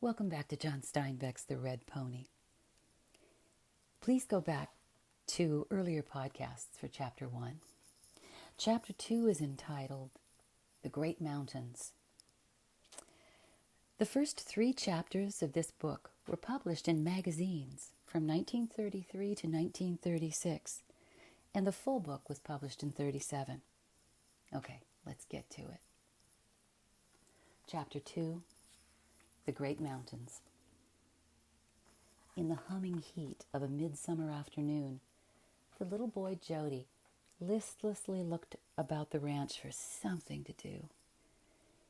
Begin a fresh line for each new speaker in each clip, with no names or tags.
Welcome back to John Steinbeck's The Red Pony. Please go back to earlier podcasts for Chapter 1. Chapter 2 is entitled The Great Mountains. The first 3 chapters of this book were published in magazines from 1933 to 1936, and the full book was published in 1937. Okay, let's get to it. Chapter 2, The Great Mountains. In the humming heat of a midsummer afternoon, the little boy Jody listlessly looked about the ranch for something to do.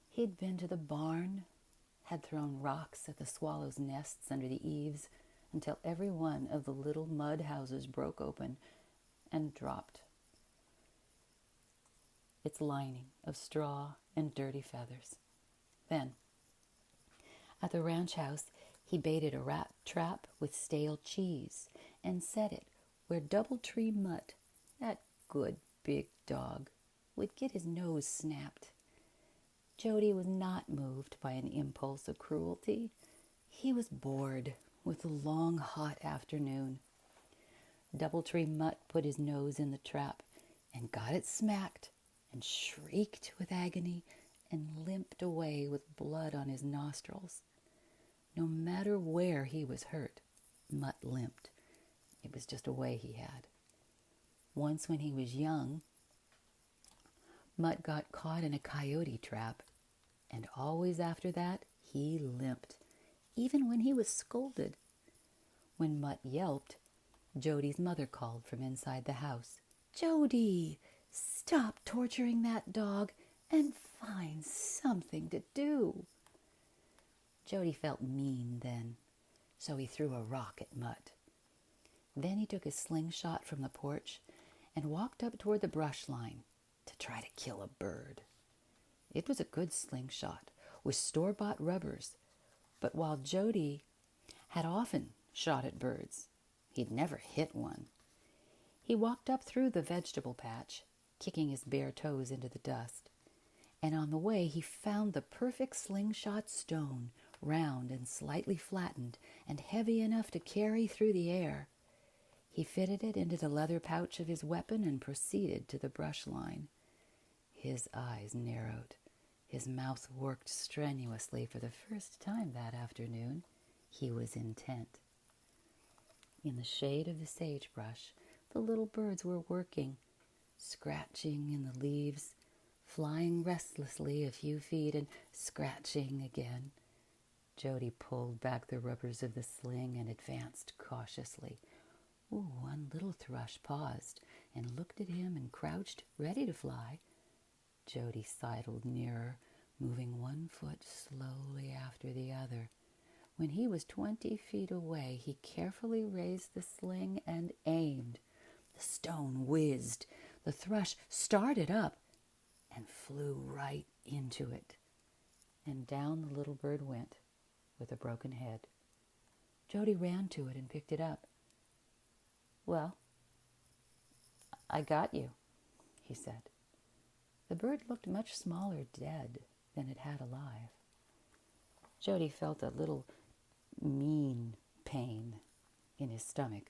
He'd been to the barn, had thrown rocks at the swallows' nests under the eaves until every one of the little mud houses broke open and dropped its lining of straw and dirty feathers. Then, at the ranch house, he baited a rat trap with stale cheese and set it where Doubletree Mutt, that good big dog, would get his nose snapped. Jody was not moved by an impulse of cruelty. He was bored with the long, hot afternoon. Doubletree Mutt put his nose in the trap and got it smacked and shrieked with agony and limped away with blood on his nostrils. No matter where he was hurt, Mutt limped. It was just a way he had. Once when he was young, Mutt got caught in a coyote trap, and always after that he limped, even when he was scolded. When Mutt yelped, Jody's mother called from inside the house, "Jody, stop torturing that dog and find something to do." Jody felt mean then, so he threw a rock at Mutt. Then he took his slingshot from the porch and walked up toward the brush line to try to kill a bird. It was a good slingshot with store-bought rubbers, but while Jody had often shot at birds, he'd never hit one. He walked up through the vegetable patch, kicking his bare toes into the dust, and on the way he found the perfect slingshot stone, round and slightly flattened and heavy enough to carry through the air. He fitted it into the leather pouch of his weapon and proceeded to the brush line. His eyes narrowed. His mouth worked strenuously for the first time that afternoon. He was intent. In the shade of the sagebrush, the little birds were working, scratching in the leaves, flying restlessly a few feet and scratching again. Jody pulled back the rubbers of the sling and advanced cautiously. One little thrush paused and looked at him and crouched, ready to fly. Jody sidled nearer, moving one foot slowly after the other. When he was 20 feet away, he carefully raised the sling and aimed. The stone whizzed. The thrush started up and flew right into it. And down the little bird went with a broken head. Jody ran to it and picked it up. "Well, I got you," he said. The bird looked much smaller dead than it had alive. Jody felt a little mean pain in his stomach,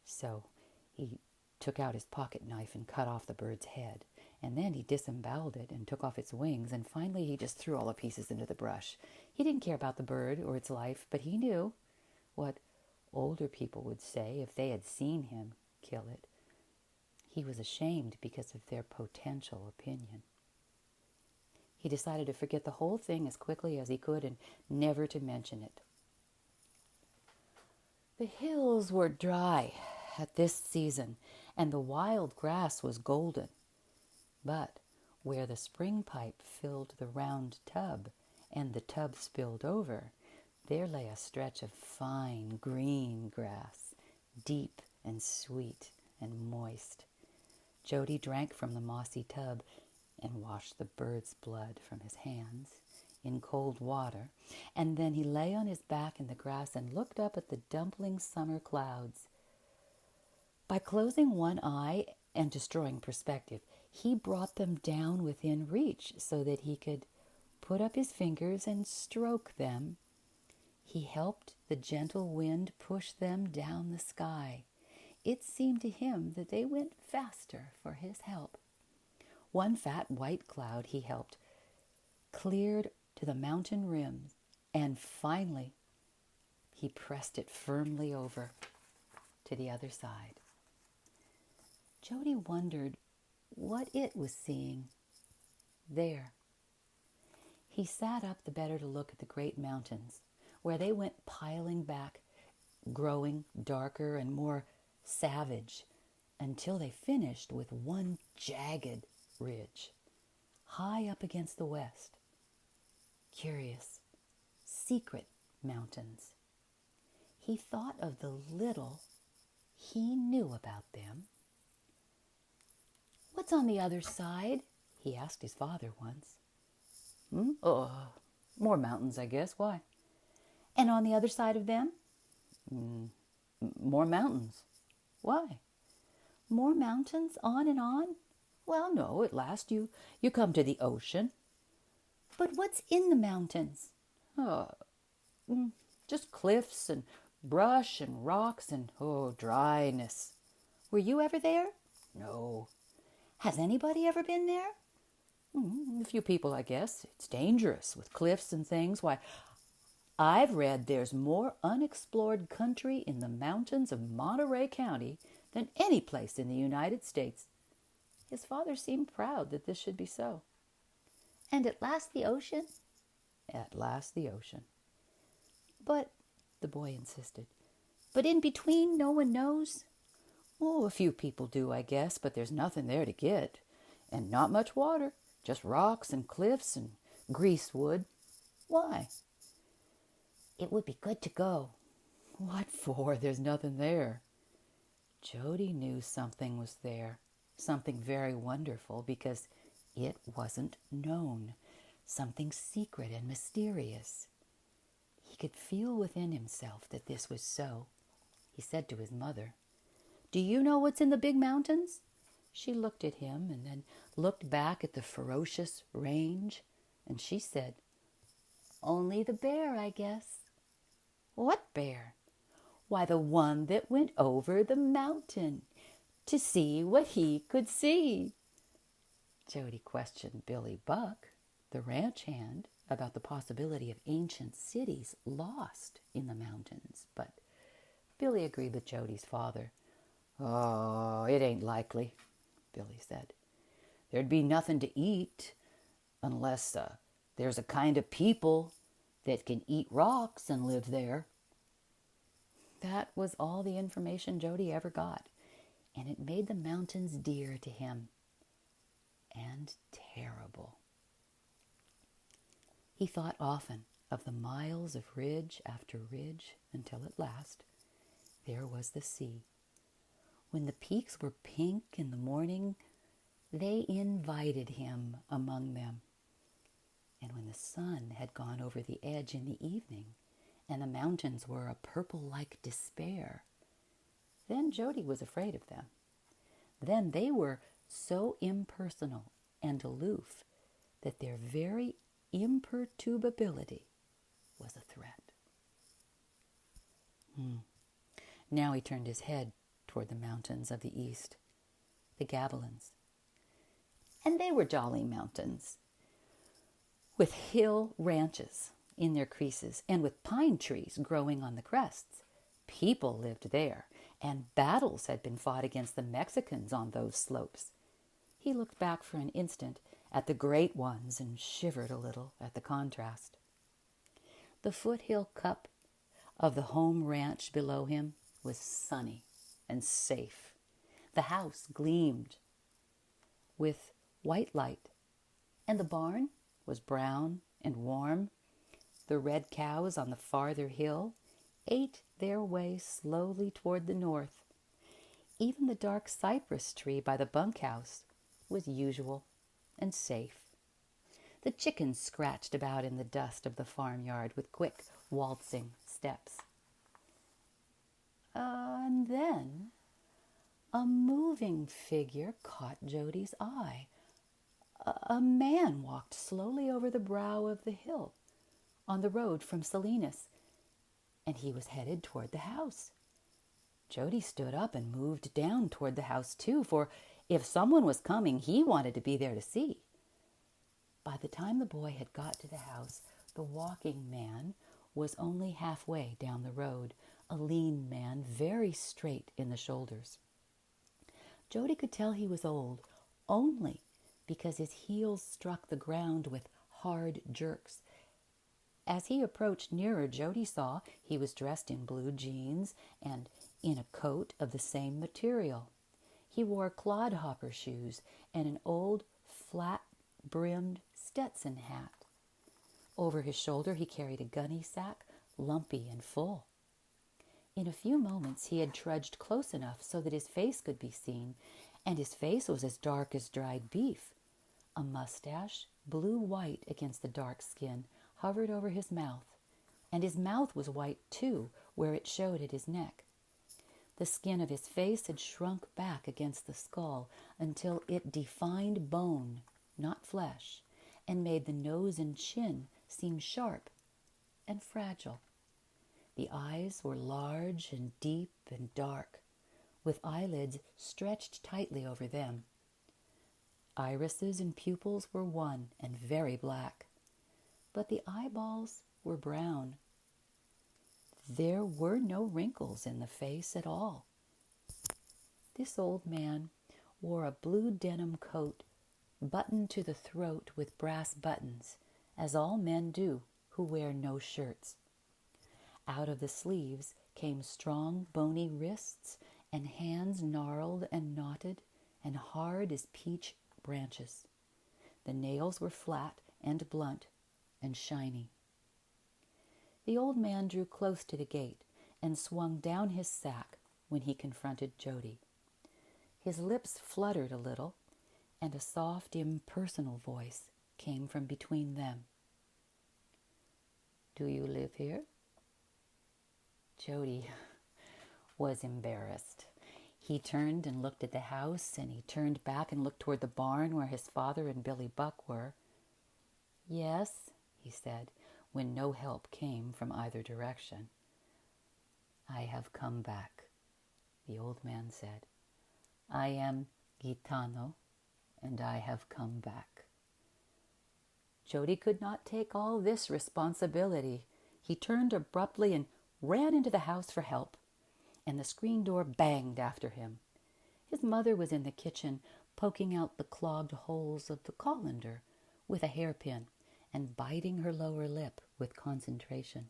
so he took out his pocket knife and cut off the bird's head. And then he disemboweled it and took off its wings, and finally he just threw all the pieces into the brush. He didn't care about the bird or its life, but he knew what older people would say if they had seen him kill it. He was ashamed because of their potential opinion. He decided to forget the whole thing as quickly as he could and never to mention it. The hills were dry at this season, and the wild grass was golden. But where the spring pipe filled the round tub and the tub spilled over, there lay a stretch of fine green grass, deep and sweet and moist. Jody drank from the mossy tub and washed the bird's blood from his hands in cold water, and then he lay on his back in the grass and looked up at the dumpling summer clouds. By closing one eye and destroying perspective, he brought them down within reach so that he could put up his fingers and stroke them. He helped the gentle wind push them down the sky. It seemed to him that they went faster for his help. One fat white cloud he helped cleared to the mountain rim, and finally he pressed it firmly over to the other side. Jody wondered what it was seeing there. He sat up the better to look at the great mountains, where they went piling back, growing darker and more savage, until they finished with one jagged ridge, high up against the west. Curious, secret mountains. He thought of the little he knew about them. "What's on the other side?" he asked his father once. More mountains, I guess. Why?" "And on the other side of them?"
More mountains.
"Why?" "More mountains, on and on?"
"Well, no, at last you come to the ocean."
"But what's in the mountains?"
Just cliffs and brush and rocks and, dryness."
"Were you ever there?"
"No."
"Has anybody ever been there?"
A few people, I guess. It's dangerous with cliffs and things. Why, I've read there's more unexplored country in the mountains of Monterey County than any place in the United States." His father seemed proud that this should be so.
"And at last the ocean?"
"At last the ocean."
"But," the boy insisted, "but in between no one knows?"
A few people do, I guess, but there's nothing there to get. And not much water, just rocks and cliffs and greasewood."
"Why?" "It would be good to go."
"What for? There's nothing there." Jody knew something was there, something very wonderful, because it wasn't known, something secret and mysterious. He could feel within himself that this was so. He said to his mother, "Do you know what's in the big mountains?" She looked at him and then looked back at the ferocious range, and she said,
"Only the bear, I guess."
"What bear?"
"Why, the one that went over the mountain to see what he could see."
Jody questioned Billy Buck, the ranch hand, about the possibility of ancient cities lost in the mountains, but Billy agreed with Jody's father. "It ain't likely," Billy said. "There'd be nothing to eat unless there's a kind of people that can eat rocks and live there." That was all the information Jody ever got, and it made the mountains dear to him and terrible. He thought often of the miles of ridge after ridge until at last there was the sea. When the peaks were pink in the morning, they invited him among them. And when the sun had gone over the edge in the evening, and the mountains were a purple like despair, then Jody was afraid of them. Then they were so impersonal and aloof that their very imperturbability was a threat. Now he turned his head toward the mountains of the east, the Gavilands. And they were jolly mountains, with hill ranches in their creases and with pine trees growing on the crests. People lived there, and battles had been fought against the Mexicans on those slopes. He looked back for an instant at the great ones and shivered a little at the contrast. The foothill cup of the home ranch below him was sunny and safe. The house gleamed with white light, and the barn was brown and warm. The red cows on the farther hill ate their way slowly toward the north. Even the dark cypress tree by the bunkhouse was usual and safe. The chickens scratched about in the dust of the farmyard with quick, waltzing steps. And then a moving figure caught Jody's eye. A man walked slowly over the brow of the hill on the road from Salinas. and he was headed toward the house. Jody stood up and moved down toward the house too, for if someone was coming, he wanted to be there to see. By the time the boy had got to the house, the walking man was only halfway down the road, a lean man, very straight in the shoulders. Jody could tell he was old only because his heels struck the ground with hard jerks. As he approached nearer, Jody saw he was dressed in blue jeans and in a coat of the same material. He wore clodhopper shoes and an old flat-brimmed Stetson hat. Over his shoulder he carried a gunny sack, lumpy and full. In a few moments he had trudged close enough so that his face could be seen, and his face was as dark as dried beef. A mustache, blue-white against the dark skin, hovered over his mouth, and his mouth was white too, where it showed at his neck. The skin of his face had shrunk back against the skull until it defined bone, not flesh, and made the nose and chin seem sharp and fragile. The eyes were large and deep and dark, with eyelids stretched tightly over them. Irises and pupils were one and very black, but the eyeballs were brown. There were no wrinkles in the face at all. This old man wore a blue denim coat buttoned to the throat with brass buttons, as all men do who wear no shirts. Out of the sleeves came strong, bony wrists and hands gnarled and knotted and hard as peach branches. The nails were flat and blunt and shiny. The old man drew close to the gate and swung down his sack when he confronted Jody. His lips fluttered a little, and a soft, impersonal voice came from between them. "Do you live here?" Jody was embarrassed. He turned and looked at the house, and he turned back and looked toward the barn where his father and Billy Buck were. "Yes," he said, when no help came from either direction. "I have come back," the old man said. "I am Gitano, and I have come back." Jody could not take all this responsibility. He turned abruptly and ran into the house for help, and the screen door banged after him. His mother was in the kitchen, poking out the clogged holes of the colander with a hairpin and biting her lower lip with concentration.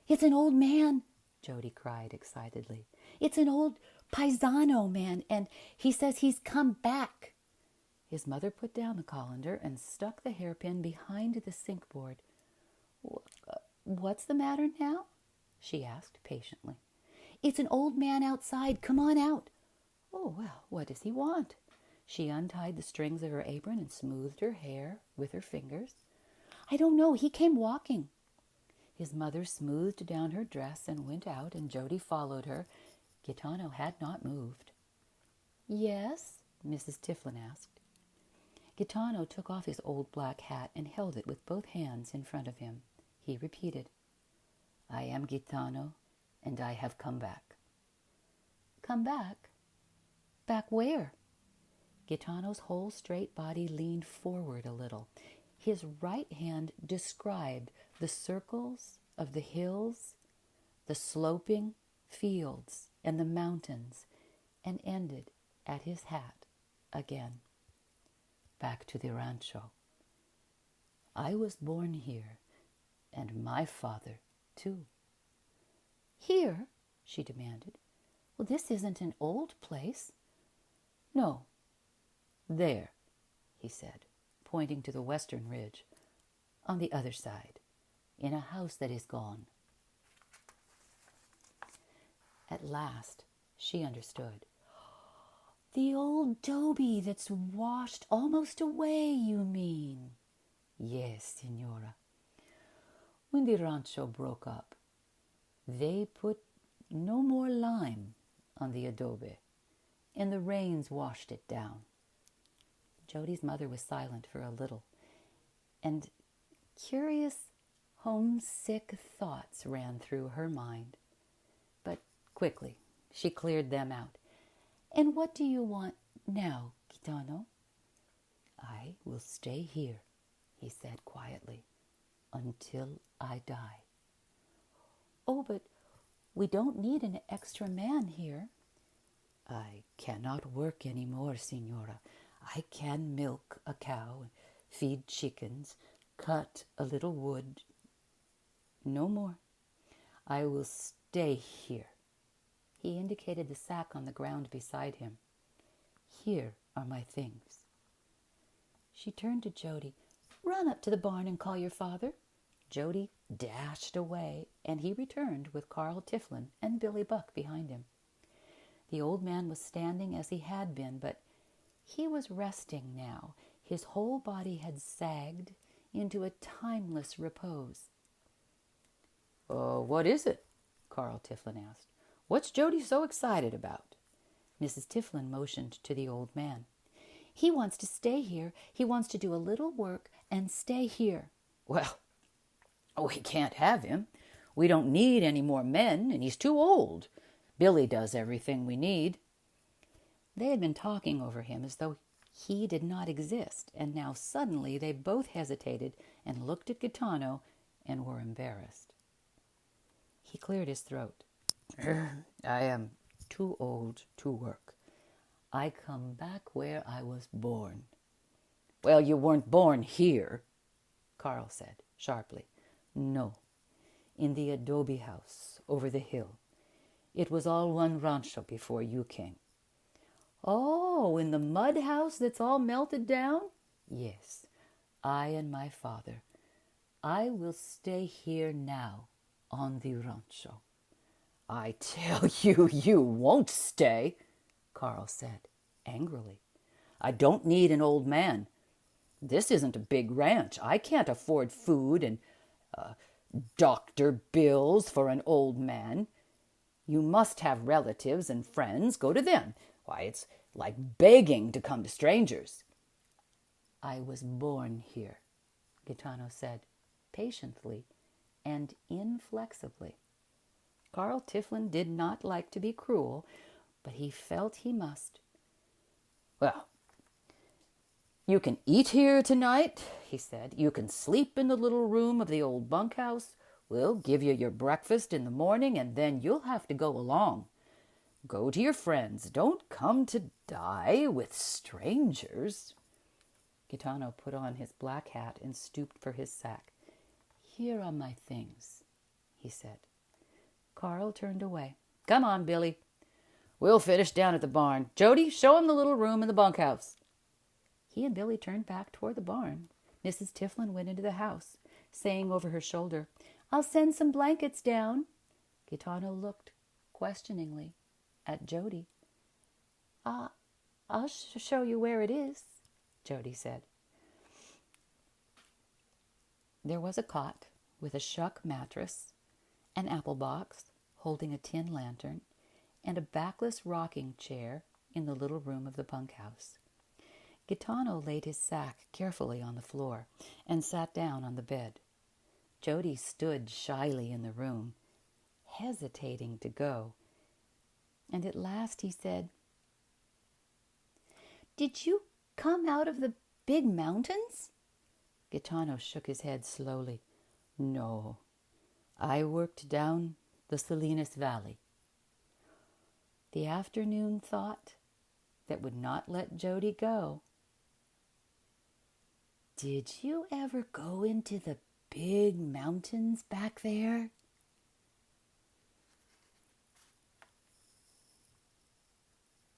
"It's an old man," Jody cried excitedly. "It's an old paisano man, and he says he's come back." His mother put down the colander and stuck the hairpin behind the sink board. "What's the matter now?" she asked patiently. "It's an old man outside. Come on out." "Oh, well, what does he want?" She untied the strings of her apron and smoothed her hair with her fingers. "I don't know. He came walking." His mother smoothed down her dress and went out, and Jody followed her. Gitano had not moved. "Yes?" Mrs. Tiflin asked. Gitano took off his old black hat and held it with both hands in front of him. He repeated, "I am Gitano, and I have come back." "Come back? Back where?" Gitano's whole straight body leaned forward a little. His right hand described the circles of the hills, the sloping fields, and the mountains, and ended at his hat again. "Back to the rancho. I was born here, and my father, too." "Here?" she demanded. "Well, this isn't an old place." "No, there," he said, pointing to the western ridge, "on the other side, in a house that is gone." At last she understood. "The old dobe that's washed almost away, you mean?" "Yes, Signora. When the rancho broke up, they put no more lime on the adobe, and the rains washed it down." Jody's mother was silent for a little, and curious Homesick thoughts ran through her mind, but quickly she cleared them out. "And what do you want now, Gitano?" "I will stay here," he said quietly, "until I die." "Oh, but we don't need an extra man here." "I cannot work any more, Signora. I can milk a cow, feed chickens, cut a little wood. No more. I will stay here." He indicated the sack on the ground beside him. "Here are my things." She turned to Jody. "Run up to the barn and call your father." Jody dashed away, and he returned with Carl Tiflin and Billy Buck behind him. The old man was standing as he had been, but he was resting now. His whole body had sagged into a timeless repose. "What is it?" Carl Tiflin asked. "What's Jody so excited about?" Mrs. Tiflin motioned to the old man. "He wants to stay here. He wants to do a little work and stay here." "Well, we can't have him. We don't need any more men, and he's too old. Billy does everything we need." They had been talking over him as though he did not exist, and now suddenly they both hesitated and looked at Gitano and were embarrassed. He cleared his throat. "I am too old to work. I come back where I was born." "Well, you weren't born here," Carl said sharply. "No, in the adobe house over the hill. It was all one rancho before you came." "Oh, in the mud house that's all melted down?" "Yes, I and my father. I will stay here now on the rancho." "I tell you, you won't stay," Carl said angrily. "I don't need an old man. This isn't a big ranch. I can't afford food and doctor bills for an old man. You must have relatives and friends. Go to them. Why, it's like begging to come to strangers." "I was born here," Gitano said, patiently and inflexibly. Carl Tiflin did not like to be cruel, but he felt he must. "Well, you can eat here tonight," he said. "You can sleep in the little room of the old bunkhouse. We'll give you your breakfast in the morning, and then you'll have to go along. Go to your friends. Don't come to die with strangers." Gitano put on his black hat and stooped for his sack. "Here are my things," he said. Carl turned away. "Come on, Billy. We'll finish down at the barn. Jody, show him the little room in the bunkhouse." He and Billy turned back toward the barn. Mrs. Tiflin went into the house, saying over her shoulder, "I'll send some blankets down." Gitano looked questioningly at Jody. I'll show you where it is," Jody said. There was a cot with a shuck mattress, an apple box holding a tin lantern, and a backless rocking chair in the little room of the bunkhouse. Gitano laid his sack carefully on the floor and sat down on the bed. Jody stood shyly in the room, hesitating to go, and at last he said, "Did you come out of the big mountains?" Gitano shook his head slowly. "No, I worked down the Salinas Valley." The afternoon thought that would not let Jody go. "Did you ever go into the big mountains back there?"